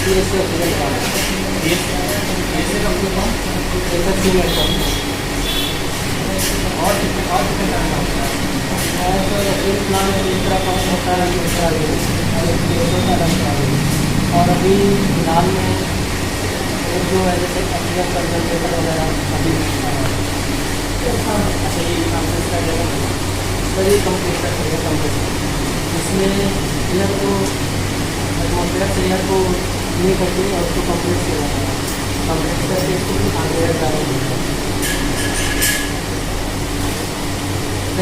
PSA oxygen का PSA का full form जैसा सीमेंट का और कितने तरह का होता है? और तो एक प्लांट दूसरा पंप होता है दूसरा और एक PSA का रंग का और अभी फिलहाल में एक जो है जैसे ऑक्सीजन कंसनट्रेटर वगैरह अभी अच्छा ये कंप्रेस का जगह सभी कंप्लीट कर सकते हैं कंप्लीट इसमें एयर को एटमोसफेयर से एयर को नहीं करके और उसको कंप्लीट किया जाता है कंप्लीट करके इसको आगे एयर डालेंगे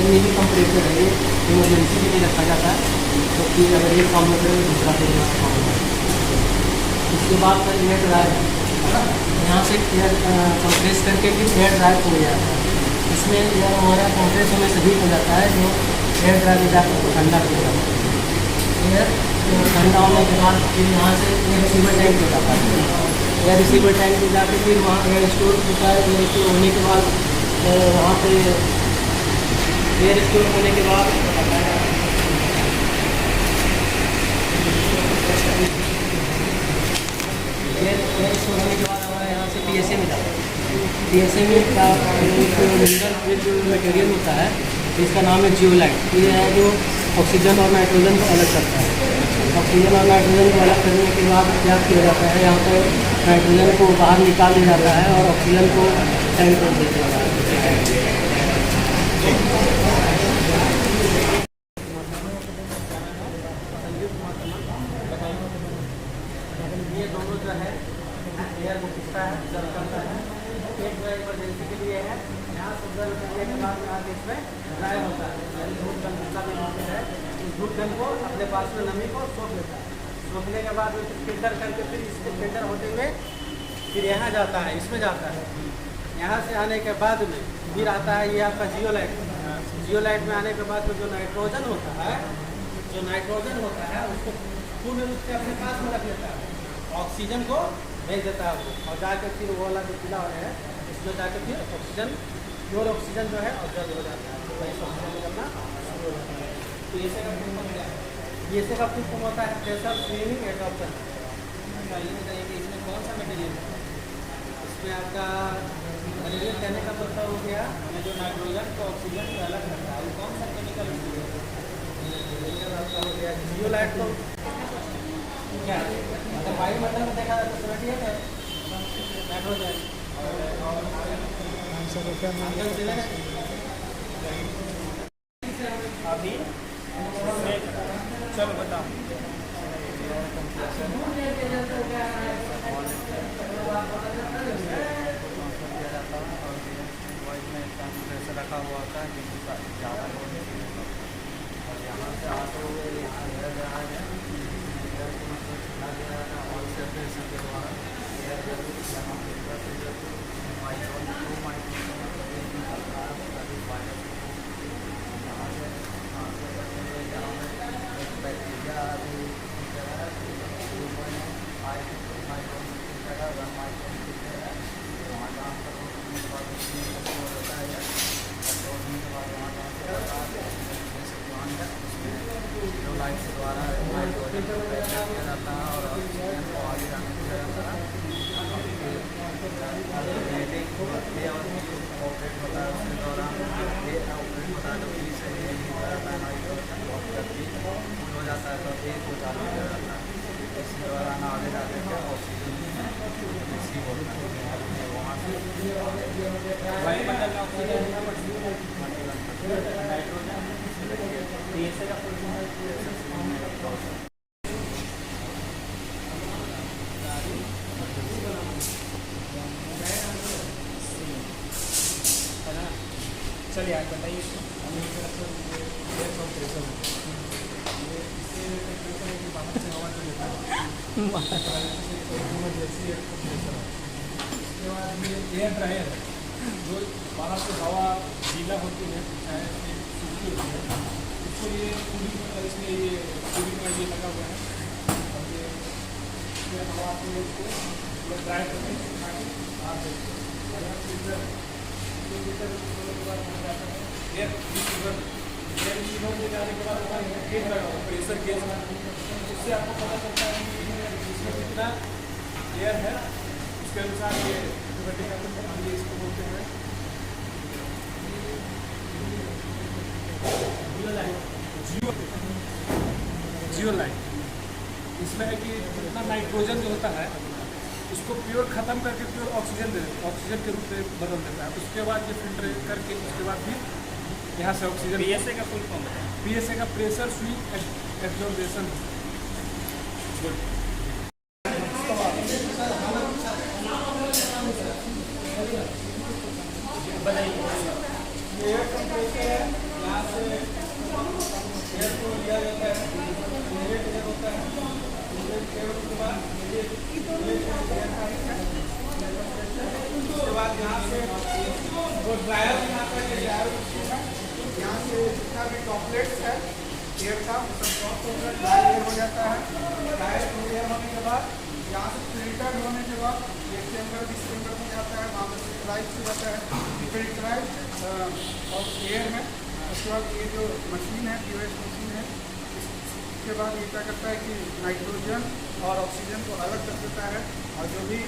ये भी कंप्रेसर है ये इमरजेंसी के लिए रखा जाता है तो फिर अगर ये फॉर्म होता है दूसरा फिर फॉर्म होता है इसके बाद फिर एयर ड्रायर यहाँ से एयर कंप्रेस करके फिर एयर ड्रायर हो जाता है इसमें एयर हमारा कंप्रेस होने से हीट हो जाता है जो एयर ड्रायर में जाकर उसको ठंडा किया जाता है एयर ठंडा होने के बाद फिर यहाँ से एयर रिसीवर टैंक हो जाता है एयर रिसीवर टैंक में जाकर फिर वहाँ एयर स्टोर होता है एयर स्टोर होने के बाद वहाँ पे एयर स्टोर होने के बाद एयर स्टोर होने के बाद हमारे यहाँ से PSA में जाता है PSA में का मिनरल जो मटेरियल होता है इसका नाम है जियोलाइट ये है जो ऑक्सीजन और नाइट्रोजन को अलग करता है ऑक्सीजन और नाइट्रोजन को अलग करने के बाद क्या किया जाता है यहाँ पर नाइट्रोजन को बाहर निकाल दिया जाता है और ऑक्सीजन को टैंक कर दिया जाता है ये दोनों जो है एयर को खींचता है जब करता है एक जो इमरजेंसी के लिए है यहाँ से जल करने के बाद यहाँ से इसमें ड्राई होता है यानी धूप गन जितना भी होते हैं इस धूप गन को अपने पास में नमी को सोख लेता है सोखने के बाद फिल्टर करके फिर इसके फिल्टर होते हुए फिर यहाँ जाता है इसमें जाता है यहाँ से आने के बाद में फिर आता है ये आपका जियोलाइट में आने के बाद में जो नाइट्रोजन होता है उसको पूर्ण रूप से अपने पास में रख लेता है ऑक्सीजन को भेज देता है वो और जाकर फिर वो वाला जो पीला है इसमें जाकर फिर ऑक्सीजन प्योर ऑक्सीजन जो है ऑब्जर्व हो जाता है तो वही ऑक्सीजन निकलना शुरू हो जाता है तो ऐसे का फुल फॉर्म क्या है ऐसे का फुल फॉर्म होता है प्रेशर स्क्रीनिंग एडॉप्शन अच्छा ये बताइए कि इसमें कौन सा मटेरियल है इसमें आपका मटेरियल कहने का मतलब हो गया हमें जो नाइट्रोजन को ऑक्सीजन से अलग करता है वो कौन सा केमिकल आपका हो गया जियोलाइट तो क्या मतलब वायुमंडल में देखा जाता है 78 है नाइट्रोजन अभी चलो बताओ रखा हुआ होता है जिससे ज़्यादा और यहाँ से आते हुए यहाँ लाइट के द्वारा किया जाता है और ऑक्सीजन को आगे जाने दिया जाता है ऑपरेट होता है उसके दौरान ऑपरेट होता है तो फ्री से हो जाता है तो एक को चालू किया जाता है इसी दौरान आगे जाके क्या ऑक्सीजन रिसीव होता है वहाँ से वायुमंडल में ऑक्सीजन नाइट्रोजन PSA का फुल फॉर्म चलिए आप बताइए एयर ड्रायर जो बाहर से हवा गीला होती है चाहे सूखी होती है उसको ये कूलिंग इसमें ये कूलिंग का ये लगा हुआ है और ये हवा को ड्राई करके आप देखिए एयर इसमें से जाने के बाद वहाँ गेज लगा हुआ प्रेशर गेज, उससे आपको पता चलता है कि इसमें कितना एयर है, उसके अनुसार ये ऑटोमेटिक हम ये इसको बोलते हैं जियो लाइट। इसमें है कि जितना नाइट्रोजन जो होता है उसको प्योर ख़त्म करके प्योर ऑक्सीजन दे देता है, ऑक्सीजन के रूप में बदल देता है। उसके बाद ये फिल्टर करके उसके बाद फिर यहाँ से ऑक्सीजन। PSA का फुल फॉर्म है? PSA का pressure swing absorption. Good. Air compressor है, यहाँ से एयर को लिया जाता है, इनलेट एयर होता है, इनलेट एयर के बाद उसके बाद यहाँ से वो ड्रायर में आता है, ड्रायर यहाँ से जितना भी टॉपलेट्स है एयर का सब ड्रॉप होकर ड्राई एयर हो जाता है। ड्राई एयर होने के बाद यहाँ से फिल्टर होने के बाद एक चैम्बर जिस चैम्बर में जाता है वहाँ पर फिल्टराइज हो जाता है, फिल्टराइज और एयर में। उसके बाद ये जो मशीन है POS मशीन है, इसके बाद ये क्या करता है कि नाइट्रोजन और ऑक्सीजन को अलग कर देता है, और जो भी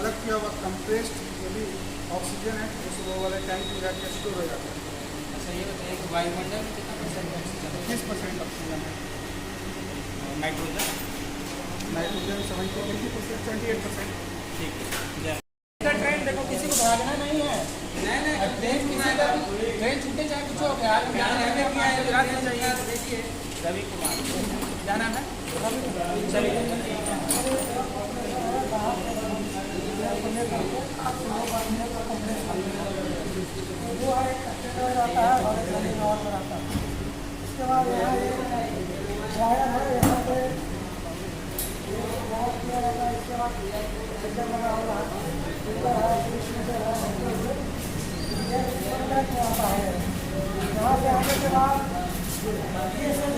अलग किया हुआ कंप्रेस्ड जो भी ऑक्सीजन है उस वो वाले टैंक में जाकर स्टोर हो जाता है। अच्छा ये बताइए कि वायुमंडल में कितना परसेंट ऑक्सीजन है? 30% ऑक्सीजन है, नाइट्रोजन? नाइट्रोजन 70-80%, 28%। ठीक है। ट्रेन देखो किसी को भागना नहीं है, नहीं ट्रेन किसी का भी ट्रेन छूटे चाहे कुछ हो गया देखिए रवि कुमार क्या नाम है? वो है कंटेनर आता है और एक और बनाता है। इसके बाद यहाँ ड्रायर है, यहाँ पे वॉश किया जाता है। इसके बाद फिल्टर लगा हुआ है, फिल्टर है, फिल्टर है, ये फिल्टर आता है। यहाँ से आने के बाद ये सब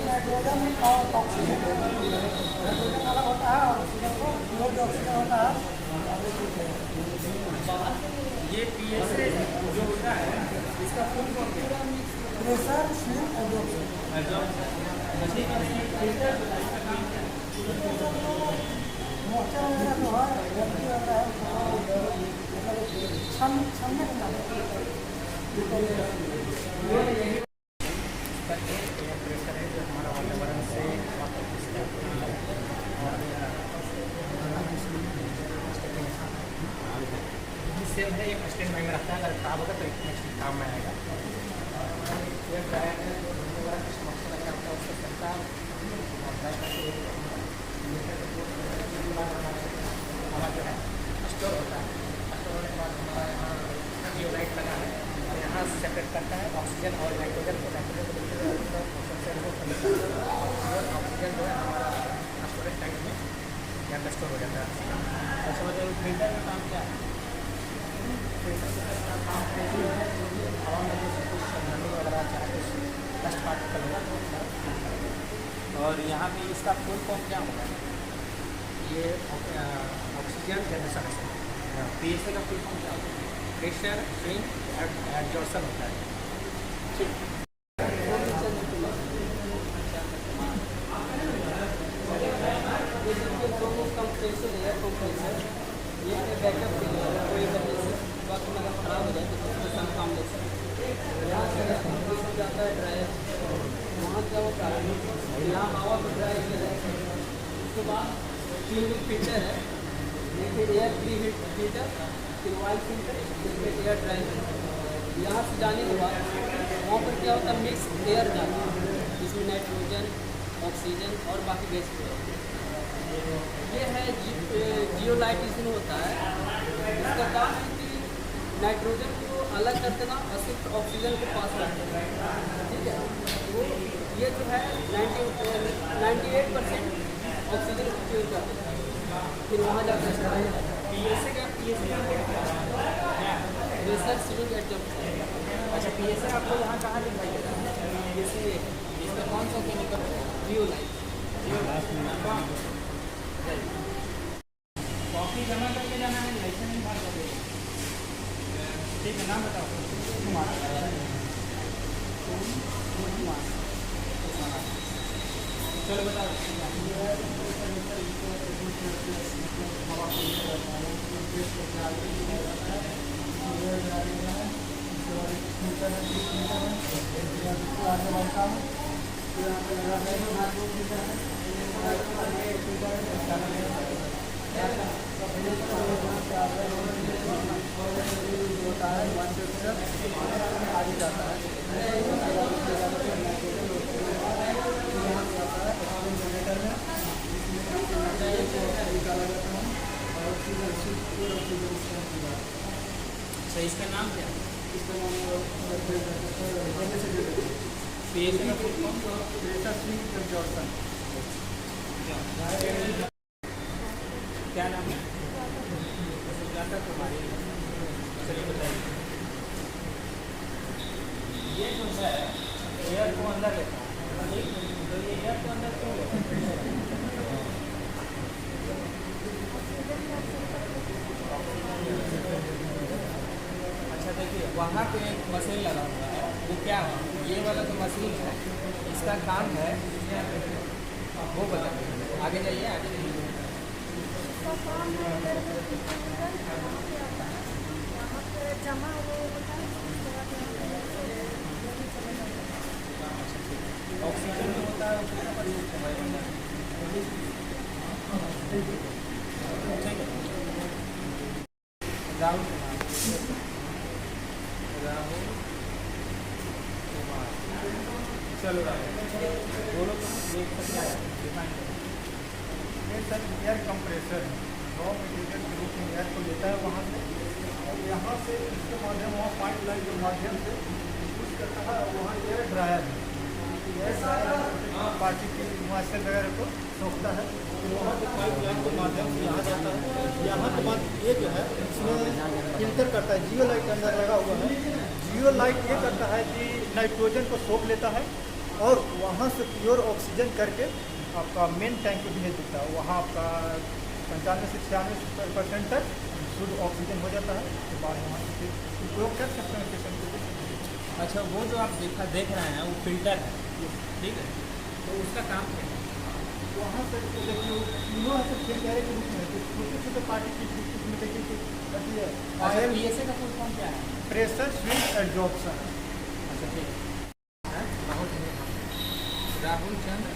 नाइट्रोजन और ऑक्सीजन, नाइट्रोजन अलग होता है और ऑक्सीजन को प्योर जो ऑक्सीजन होता है। ये PSA जो होता है इसका फुल फॉर्म क्या है? प्रेशर स्विंग मोर्चा वगैरह जो है व्यक्ति वगैरह है छमने का प्रेशर है जो हमारा वातावरण से सेम है, ये फर्स्ट टाइम में रखता है, अगर खराब होगा तो नेक्स्ट काम में आएगा। ये ड्रायर है जो मक्सद लगा होता है उसको करता है और ड्राई करके हवा जो है स्टोर होता है। स्टोर होने के बाद हमारा यहाँ जियो लाइट लगा है और यहाँ सेपरेट करता है ऑक्सीजन और नाइट्रोजन को। नाइट्रोजन को और ऑक्सीजन जो है हमारा स्टोरेज टैंक में यहाँ पर स्टोर हो जाता है। और समझ लो फिल्टर का काम क्या है? हवा में जैसे कुछ नमी वगैरह चाहे कुछ डस्ट पार्टिकल होगा। और यहाँ पे इसका फुल फॉर्म क्या होगा? ये ऑक्सीजन जनरेशन है। PSA का फुल फॉर्म क्या होगा? प्रेशर स्विंग एब्जॉर्प्शन होता है। ठीक ये बैकअप के लिए कोई इमरजेंसी वक्त में अगर खराब हो जाए तो उसमें हम काम ले सकते हैं। यहाँ से जाता है ड्रायर, वहाँ क्या होता है यहाँ हवा को ड्राई किया जाता है। उसके बाद क्यूबिक फिल्टर है, फिर एयर फ्री हीट फिल्टर, फिर वाइल फिल्टर, फिर एयर ड्रायर। यहाँ से जाने के बाद वहाँ पर क्या होता है मिक्स एयर जाता है जिसमें नाइट्रोजन, ऑक्सीजन और बाकी गैस। ये है जियो लाइट इसमें होता है। इसका काम है कि नाइट्रोजन को अलग कर देना और सिर्फ ऑक्सीजन को पास कर देना। ठीक है, वो ये जो है 98% ऑक्सीजन को यूज कर देता है। फिर वहाँ जाकर PSA का प्रेशर स्विंग एब्जॉर्प्शन। अच्छा PSA आपको यहाँ कहाँ दिखाई देता है? इसमें कौन सा केमिकल जियो लाइट। कॉपी जमा करके जाना है, लाइसेंस नहीं बाहर कर। ठीक है, नाम बताओ। कुमार चलो बताओ। होता है 1 आगे जाता है अच्छा, इसका नाम क्या है? PSA का फुल फॉर्म क्या नाम है? सुजाता कुमारी। चलिए बताइए। ये जो है एयर को अंदर लेता है, ठीक? तो ये एयर को अंदर क्यों लेता है? अच्छा देखिए, वहाँ पे एक मशीन लगा हुआ है, वो क्या है? ये वाला जो मशीन है, इसका काम है वो बताइए। आगे जाइए, आगे जाइए। जमा वो होता है उसके बाद ऑक्सीजन जो होता है उसके ऊपर यूज वायुमंडल। ठीक है। राहुल कुमार, चलो राहुल बोलो तुम देख सकते हैं, डिफाइन करो। ये sir air compressor raw material के रूप में एयर को लेता है वहाँ से, और यहाँ से इसके माध्यम वहाँ पाइप लाइन के माध्यम से यूज करता है, और वहाँ एयर ड्रायर है, एयर ड्रायर पार्टिकल मॉइस्चर वगैरह को सोखता है, तो वहाँ से पाइप लाइन के माध्यम से यहाँ जाता है। यहाँ के बाद ये जो है इसमें फिल्टर करता है, जियो लाइट अंदर लगा हुआ है। जियो लाइट ये करता है कि नाइट्रोजन को सोख लेता है और वहाँ से प्योर ऑक्सीजन करके आपका मेन टैंक पे भेज देता है। वहाँ आपका 95 से 96% तक शुद्ध ऑक्सीजन हो जाता है, उसके बाद वहाँ से फिर उपयोग कर सकते हैं पेशेंट को। अच्छा, वो जो आप देख रहे हैं वो फिल्टर है, ठीक है? तो उसका काम क्या है? वहाँ से देखिए तीनों ऐसे फिल्टर के रूप में छोटे छोटे पार्टिकल में देखिए कि अच्छा, ऑयल PSA का फुल फॉर्म क्या है? Pressure swing adsorption. अच्छा ठीक है। राहुल चंद्र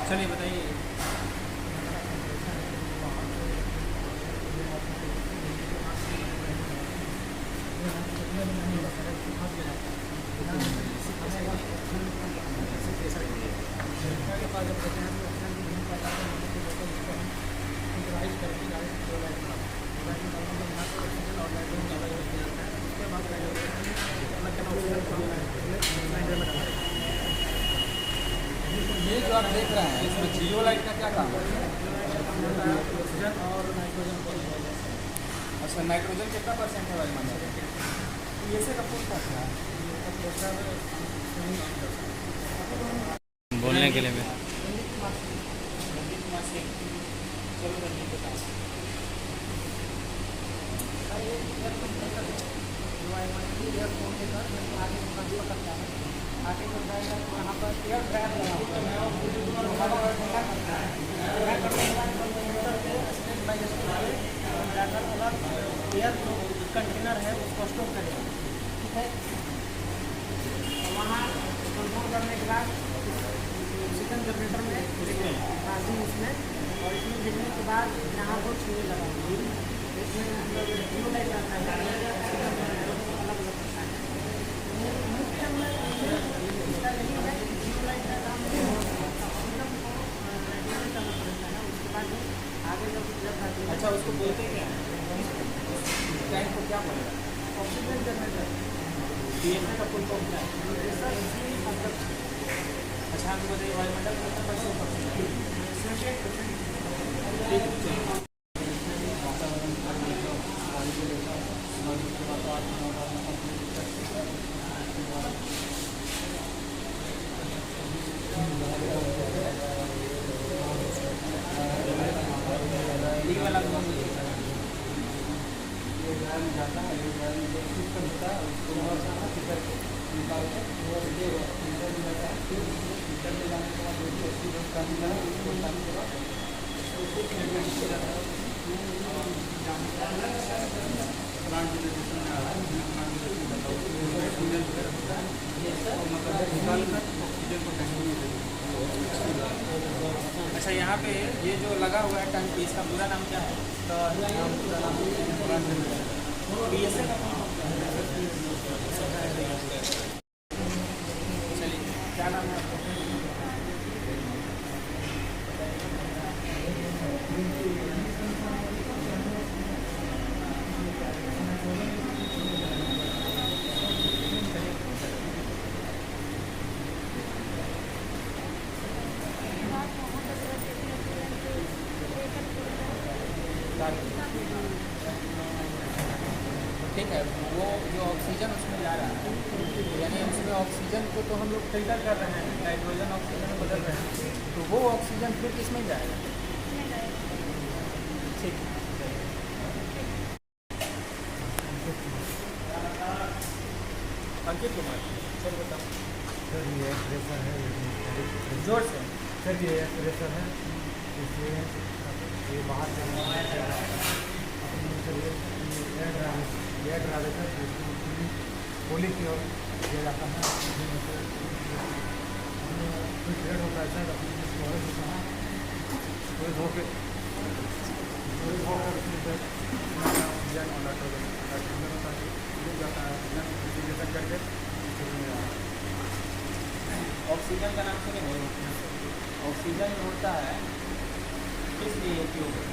चलिए बताइए। ये जो आप देख रहे हैं इसमें जियो लाइट का क्या काम है? ऑक्सीजन और नाइट्रोजन को अच्छा, नाइट्रोजन कितना परसेंट है वायुमंडल में? PSA का फुल फॉर्म है बोलने के लिए भी चलो रंजीत बताओ। आगे जो ड्राइवर है यहाँ पर एयर ड्रायर लगा हुआ है, जो हवा और ठंडा करता है। ठंडा करने के बाद कंप्यूटर पे स्टेप बाई स्टेप जाकर अलग एयर जो कंटेनर है उसको स्टोर करेगा, ठीक है? वहाँ कंट्रोल करने के बाद ऑक्सीजन जनरेटर में राशि इसमें, और इसमें भेजने के बाद यहाँ पर छूने लगा इसमें जीरो लाइट आता है, अलग अलग होता है। मुख्य में इसका यही है कि जीरो लाइट का काम ऑक्सीजन को रेगुलेट करना पड़ता है। उसके बाद आगे जब अच्छा, उसको बोलते क्या है? टैंक को क्या बोलेगा? ऑक्सीजन जनरेटर PSA का फुल फॉर्म क्या है? अच्छा, हमको बताइए वायुमंडल में कितना परसेंट है? ये वाला ड्रायर में जाता है, एयर ड्रायर में जो सिस्टम होता है उसको बहुत सारा फिल्टर निकाल कर फिल्टर में जाता है। फिर फिल्टर में जाने के बाद जो भी ऑक्सीजन का मिला है उसको निकालने के बाद उसको ट्रीटमेंट किया जाता है। प्लांट जनरेशन में आ रहा है, प्लांट जनरेशन में जाता है उसमें ऑक्सीजन वगैरह होता है, और मतलब निकाल कर ऑक्सीजन को टैंकी में देते हैं। अच्छा, यहाँ पे ये जो लगा हुआ है टंकी, इसका पूरा नाम क्या है? PSA का चलिए, क्या नाम है आपका? ठीक है, वो जो ऑक्सीजन उसमें जा रहा है, यानी उसमें ऑक्सीजन को तो हम लोग फिल्टर कर रहे हैं, नाइट्रोजन ऑक्सीजन में बदल रहे हैं, तो वो ऑक्सीजन फिर किसमें जाएगा? ठीक है। अंकित कुमार, सर बताओ। सर ये प्रेशर है, जोर से। सर ये प्रेशर है, इसलिए ये बाहर से एयर ड्राइवर सर होली की ओर दिया जाता है। कुछ रेड होता है सर, अपने स्टोरेज होता है, स्टोरेज होकर उसमें सर ऑक्सीजन और नाइट्रोजन होता है, मिल जाता है ऑक्सीजन करके। ऑक्सीजन का नाम सुने? ऑक्सीजन होता है किस लिए उपयोग होता है?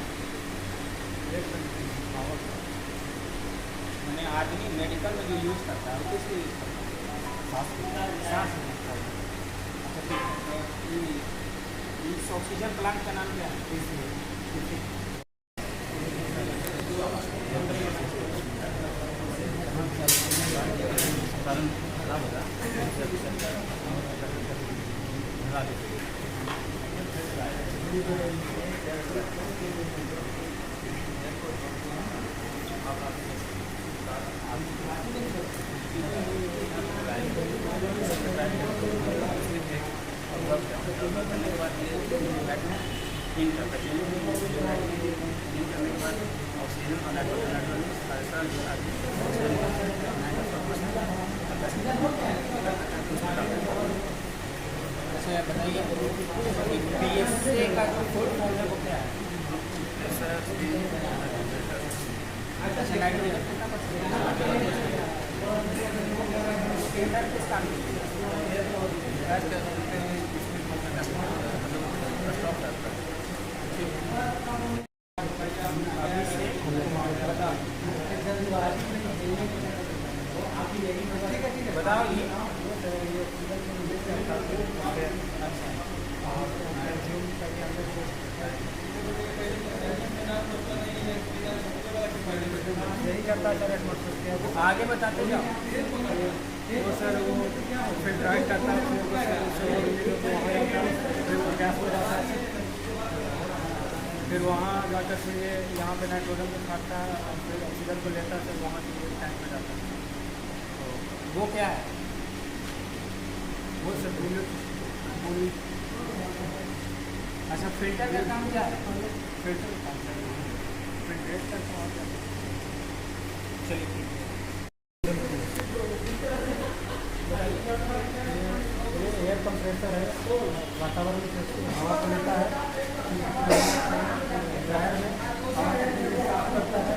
मैंने आदमी मेडिकल में जो यूज़ करता है वो किस लिए यूज़ करता है? सांस लेने का। अच्छा, ठीक है। इस ऑक्सीजन प्लांट का नाम क्या है? अच्छा, बताइए PSA का जो फुल फॉर्म है वो क्या है? अच्छा, नाइट्रोजन कितना परसेंट किस काम के लिए? अभी से बताओ ये। यही करता है सर एटमॉस्फेयर के। आगे बताते जाओ। वो सर वो फिर ड्राई करता है, फिर वो गैस हो जाता है, फिर वहाँ जाकर फिर ये यहाँ पे नाइट्रोजन को काटता है और फिर ऑक्सीजन को लेता है, फिर वहाँ से ये टैंक में जाता है। वो क्या है? वो सर बोली। अच्छा, फिल्टर का काम क्या है? फिल्टर फिल्ट्रेट करता है। चलिए, ठीक है। ये एयर कंप्रेसर है, वातावरण में हवा को लेता है, ड्रायर में हवा को साफ करता है,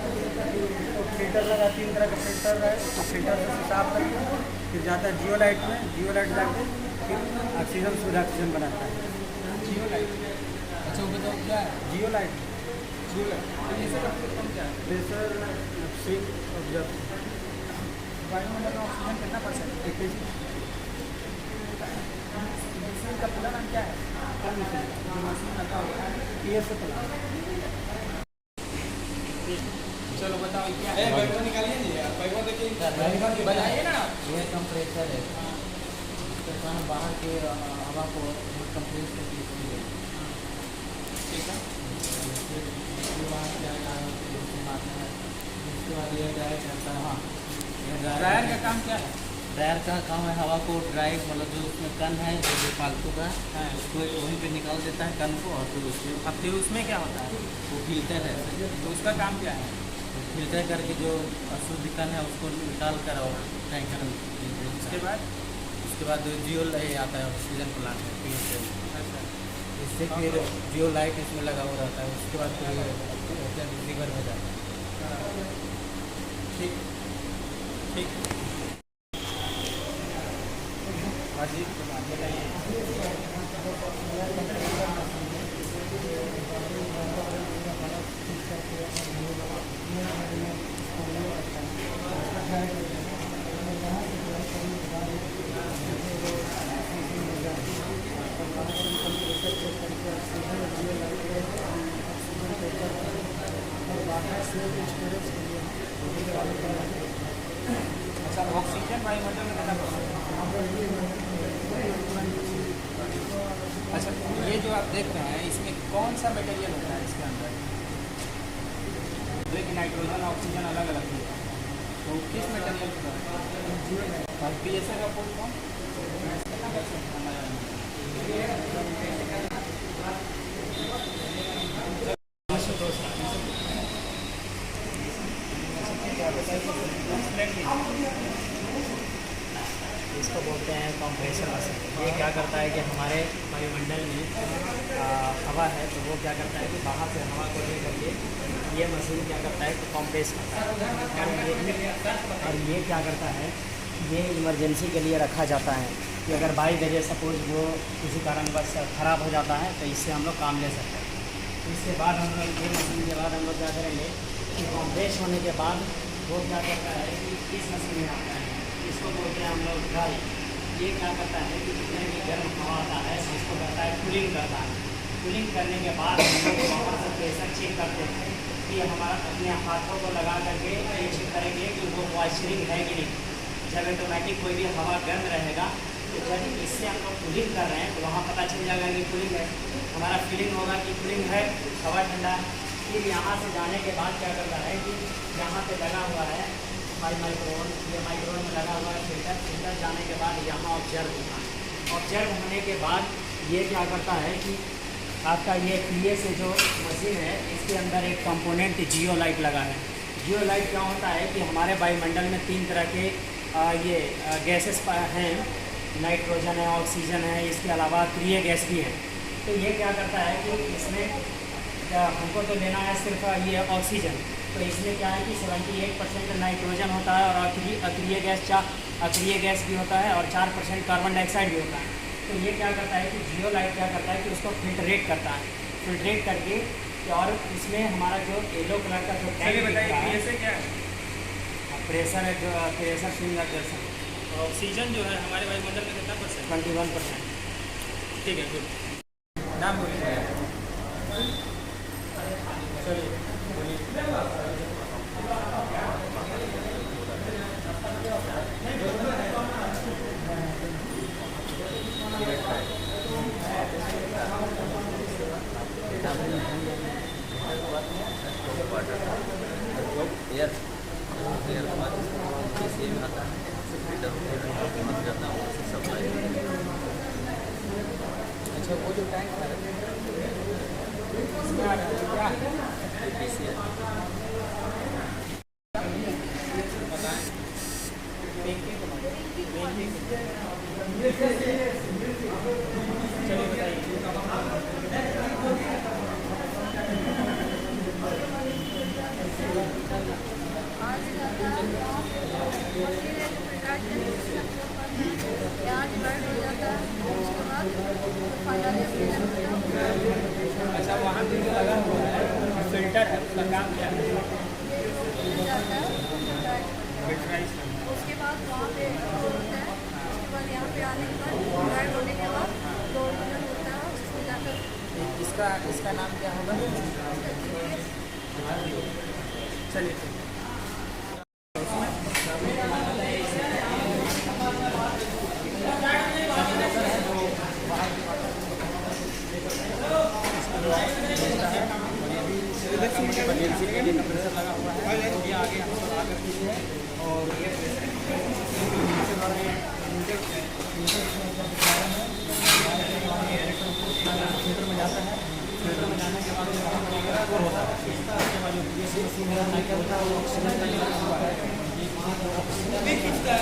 फिल्टर लगा 3 तरह का फिल्टर है, तो फिल्टर से साफ करके फिर जाता है जियोलाइट में, जियोलाइट जाके फिर ऑक्सीजन शुद्ध ऑक्सीजन बनाता है। जियोलाइट। अच्छा, वो बताओ क्या है? जियोलाइट प्रेशर का फुल फॉर्म क्या है? प्रेशर स्विंग ऑब्जर्व वायुमंडल में ऑक्सीजन कितना परसेंट? 1 मशीन का पूरा नाम क्या है? मशीन लगा हुआ है PSA प्लांट। चलो बताओ क्या है? बताइए ना। एयर कंप्रेसर है, इसका हम बाहर के हवा को कंप्रेस करके इसलिए ठीक है। बाहर क्या है, जिसके बाद ये ड्रायर चलता है। हाँ, ये ड्रायर का काम क्या है? ड्रायर का काम है हवा को ड्राई, मतलब जो उसमें कन है जो फालतू का हाँ। उसको वहीं पे निकाल देता है कन को, और फिर उसके अब फिर उसमें क्या होता है? वो फिल्टर है, तो उसका काम क्या है? तो फिल्टर करके जो अशुद्ध कन है उसको निकाल कर और टैंकर में उसके बाद उसके बाद जियो आता है ऑक्सीजन प्लांट है PSL, अच्छा, इससे फिर जियो लाइट इसमें लगा हुआ रहता है, उसके बाद फिर रिसीवर हो जाता है। ठीक ठीक। हाजी अच्छा, ऑक्सीजन वायुमंडल में कितना परसेंट? अच्छा, ये जो आप देख रहे हैं इसमें कौन सा मटेरियल होता है इसके अंदर? लेकिन नाइट्रोजन ऑक्सीजन अलग अलग है, तो किस मटेरियल का है? और PSA का फुल फॉर्म इसको बोलते हैं कंप्रेसर मशीन। ये क्या करता है कि हमारे वायुमंडल में हवा है, तो वो क्या करता है कि बाहर से हवा को ले करके ये मशीन क्या करता है कि कंप्रेस करता है, और ये क्या करता है, ये इमरजेंसी के लिए रखा जाता है कि अगर बाई वजह सपोज वो किसी कारणवश ख़राब हो जाता है तो इससे हम लोग काम ले सकते हैं। इसके बाद हम लोग ये मशीन के बाद हम लोग क्या करेंगे कि कंप्रेस होने के बाद वो क्या करता है कि इस मशीन में आता है, इसको बोलते हैं हम लोग ड्राई। ये क्या करता है कि जितने भी गर्म हवा आता है इसको करता है कूलिंग करता है। कूलिंग करने के बाद हम लोग वहाँ से प्रेशर चेक करते हैं कि हमारा अपने हाथों को लगा करके ये चेक करेंगे कि वो मॉइस्चरिंग है कि नहीं। जब ऑटोमेटिक कोई भी हवा गर्म रहेगा तो जब इससे हम लोग कूलिंग कर रहे हैं तो वहाँ पता चल जाएगा कि कूलिंग है, हमारा फीलिंग होगा कि कूलिंग है, हवा ठंडा है। फिर यहाँ से जाने के बाद क्या करता है कि यहाँ पे लगा हुआ है माइक्रोन, ये माइक्रोन में लगा हुआ है फिल्टर जाने के बाद यहाँ ऑब्जर्व होता है। ऑब्जर्व होने के बाद ये क्या करता है कि आपका ये PSA जो मशीन है इसके अंदर एक कंपोनेंट जियो लाइट लगा है। जियो लाइट क्या होता है कि हमारे वायुमंडल में 3 तरह के ये गैसेस हैं, नाइट्रोजन है, ऑक्सीजन है, इसके अलावा अक्रिय गैस भी है। तो ये क्या करता है कि इसमें हमको तो लेना है सिर्फ ये ऑक्सीजन, तो इसमें क्या है कि 78% नाइट्रोजन होता है और अक्रिय गैस भी होता है और 4% कार्बन डाइऑक्साइड भी होता है। तो ये क्या करता है कि जियो लाइट क्या करता है कि उसको फिल्ट्रेट करता है, फिल्ट्रेट करके और इसमें हमारा जो येलो कलर का जो टैंक क्या है? प्रेशर है, जो प्रेशर सिंगल प्रेशर ऑक्सीजन जो है हमारे वायुमंडल में कितना परसेंट? 21%। ठीक है, गुड। नाम बोलिए। चलिए बोलिए। एयर आता है, फिल्टर मत करता हूँ सप्लाई। अच्छा, वो जो टैंक है क्या बताएं? चलिए बताइए। अच्छा, वहाँ पे जो लगा हुआ है फिल्टर है, उसका काम क्या है? फिल्टराइज करना। उसके बाद वहाँ पे होता है, उसके बाद यहाँ पे आने के बाद ड्राई होने के बाद 2 मिनट होता है, उसको जाकर इसका नाम क्या होगा? चलिए ठीक है। इमरजेंसी के लिए कंप्रेसर लगा हुआ है, ये आगे मेरा नाइट्रोजन ऑक्सीजन का यूज हुआ है, ये खींचता है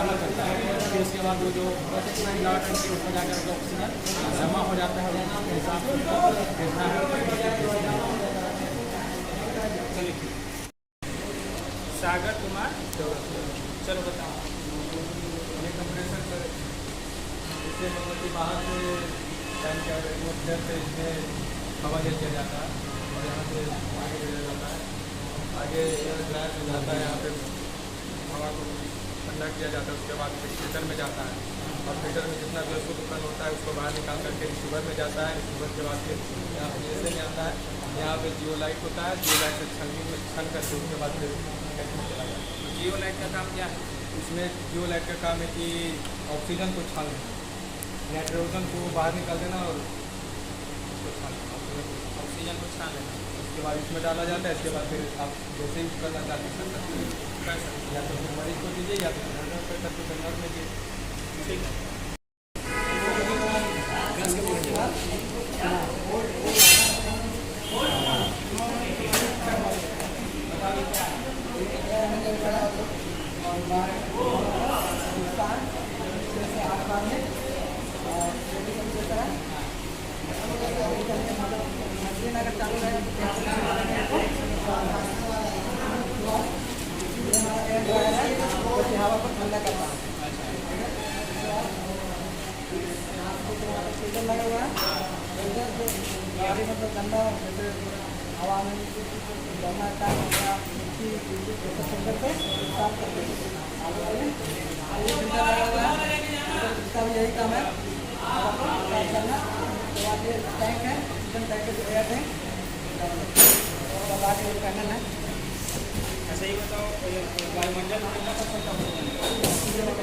अलग करता है। फिर उसके बाद वो जो लाट टंकी उसमें जाकर ऑक्सीजन जमा हो जाता है, उसके हिसाब से देखना है। सागर कुमार, चलो बताओ। ये कंप्रेसर सर, इससे मतलब कि बाहर से टैंकर एटमोसफेयर से इसमें हवा ले लिया जाता है और यहाँ से आगे भेजा जाता है। आगे एयर ड्रायर में जाता है, यहाँ पे हवा को ठंडा किया जाता है। उसके बाद फिल्टर में जाता है और फिल्टर में जितना भी उसको उत्पन्न होता है उसको बाहर निकाल करके रिसीवर में जाता है। रिसीवर के बाद फिर यहाँ पे जैसे में आता है, यहाँ पे जियो लाइट होता है, जियो लाइट से छन करके उसके बाद फिर टैंक में चला जाता है। जियो लाइट का काम क्या है? इसमें जियो लाइट का काम है कि ऑक्सीजन को छान देना, नाइट्रोजन को बाहर निकाल देना और उसको छान देना, ऑक्सीजन को छान लेना। उसके बाद इसमें डाला जाता है। इसके बाद फिर आप जैसे यूज करना चाहते हैं कर सकते हैं, या तो फिर मरीज को दीजिए या फिर कंडर पे करके कंडर में दीजिए। ठीक है। हवा को ठंडा करना है। फिल्टर लगा हुआ है, फिल्टर जो गाड़ी मतलब गंदा जैसे हवा में जमा का मिट्टी फिल्टर से साफ करते हैं। ये फिल्टर लगा हुआ है, इसका भी यही काम है, हवा को साफ करना। तो बाद ये टैंक है, ऑक्सीजन टैंक है, एयर टैंक और आगे पैनल है। अच्छा ये बताओ, वायुमंडल में कितना % ऑक्सीजन है?